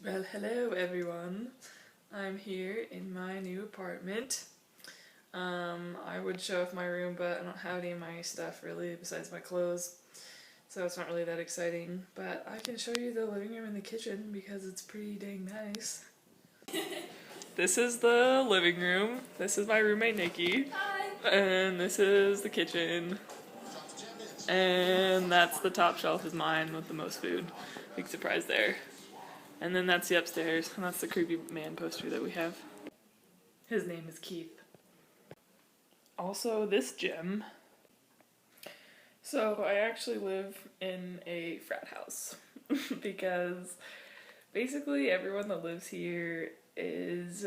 Well, hello everyone. I'm here in my new apartment. I would show off my room, but I don't have any of my stuff really besides my clothes, so it's not really that exciting. But I can show you the living room and the kitchen because it's pretty dang nice. This is the living room. This is my roommate Nikki. Hi. And this is the kitchen. And that's the top shelf is mine with the most food. Big surprise there. And then that's the upstairs, and that's the creepy man poster that we have. His name is Keith. Also, this gem. So, I actually live in a frat house because basically everyone that lives here is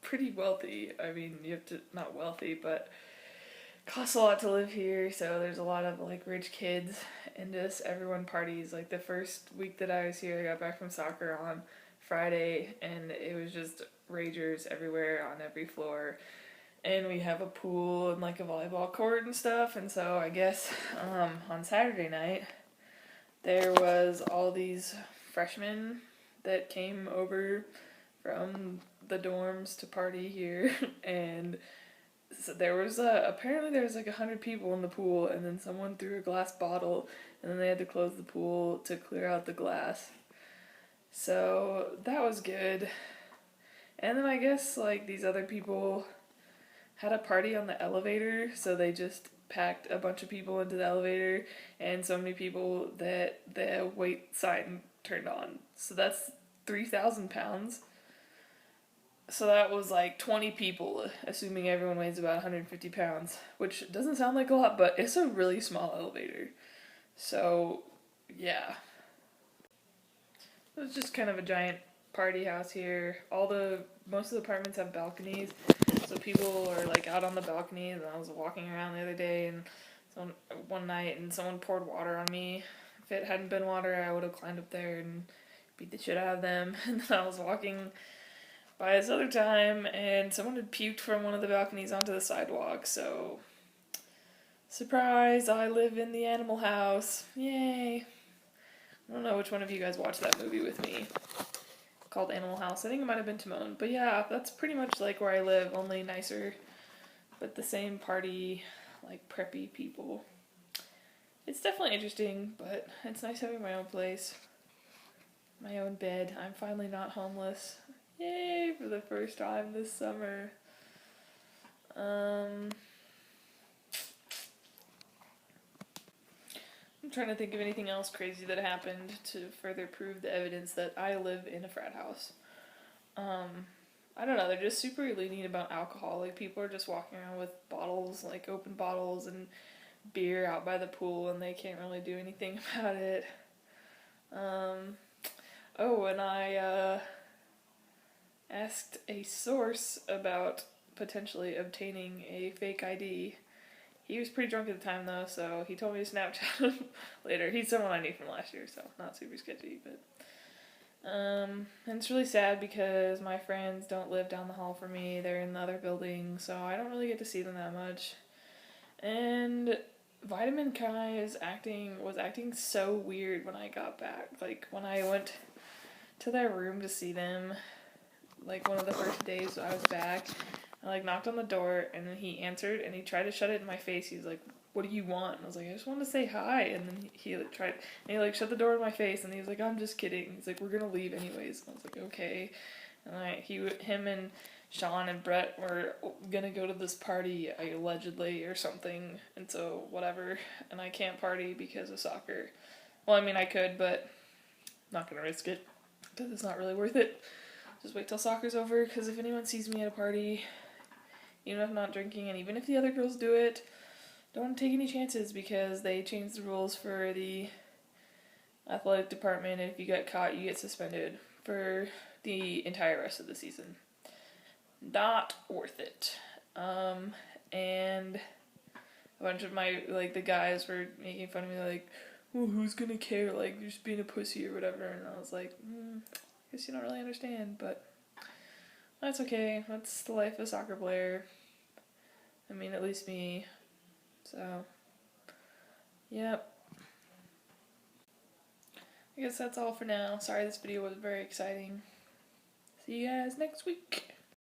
pretty wealthy. I mean, you have to, not wealthy, but it costs a lot to live here, so there's a lot of like rich kids, and just everyone parties. Like the first week that I was here, I got back from soccer on Friday, and it was just ragers everywhere on every floor. And we have a pool and like a volleyball court and stuff, and so I guess on Saturday night there was all these freshmen that came over from the dorms to party here, and so there was apparently there was like 100 people in the pool, and then someone threw a glass bottle, and then they had to close the pool to clear out the glass. So that was good. And then I guess like these other people had a party on the elevator, so they just packed a bunch of people into the elevator, and so many people that the weight sign turned on. So that's 3,000 pounds. So that was like 20 people, assuming everyone weighs about 150 pounds, which doesn't sound like a lot, but it's a really small elevator. So, yeah. It was just kind of a giant party house here. Most of the apartments have balconies, so people are like out on the balconies, and I was walking around the other day, and one night, and someone poured water on me. If it hadn't been water, I would have climbed up there and beat the shit out of them. And then I was walking by this other time, and someone had puked from one of the balconies onto the sidewalk, so surprise, I live in the animal house. Yay. I don't know which one of you guys watched that movie with me called Animal House. I think it might have been Timon. But yeah, that's pretty much like where I live, only nicer, but the same party, like preppy people. It's definitely interesting, but it's nice having my own place, my own bed. I'm finally not homeless. Yay, for the first time this summer. I'm trying to think of anything else crazy that happened to further prove the evidence that I live in a frat house. I don't know, they're just super lenient about alcohol. Like, people are just walking around with bottles, like open bottles and beer out by the pool, and they can't really do anything about it. And I asked a source about potentially obtaining a fake ID. He was pretty drunk at the time, though, so he told me to Snapchat him later. He's someone I knew from last year, so not super sketchy, but... and it's really sad because my friends don't live down the hall from me. They're in the other building, so I don't really get to see them that much. And Vitamin Kai was acting so weird when I got back. Like, when I went to their room to see them, like, one of the first days I was back, I, like, knocked on the door, and then he answered, and he tried to shut it in my face. He was like, "What do you want?" And I was like, "I just wanted to say hi." And then he shut the door in my face, and he was like, "I'm just kidding." He's like, "We're gonna leave anyways." And I was like, "Okay." And him and Sean and Brett were gonna go to this party, allegedly, or something, and so, whatever. And I can't party because of soccer. Well, I mean, I could, but I'm not gonna risk it, because it's not really worth it. Just wait till soccer's over, because if anyone sees me at a party, even if I'm not drinking, and even if the other girls do it, don't take any chances, because they changed the rules for the athletic department, and if you get caught, you get suspended for the entire rest of the season. Not worth it. And a bunch of the guys were making fun of me, like, "Oh, who's gonna care, like, you're just being a pussy or whatever," and I was like, I guess you don't really understand, but that's okay. That's the life of a soccer player. I mean, at least me. So, yep. I guess that's all for now. Sorry this video was very exciting. See you guys next week.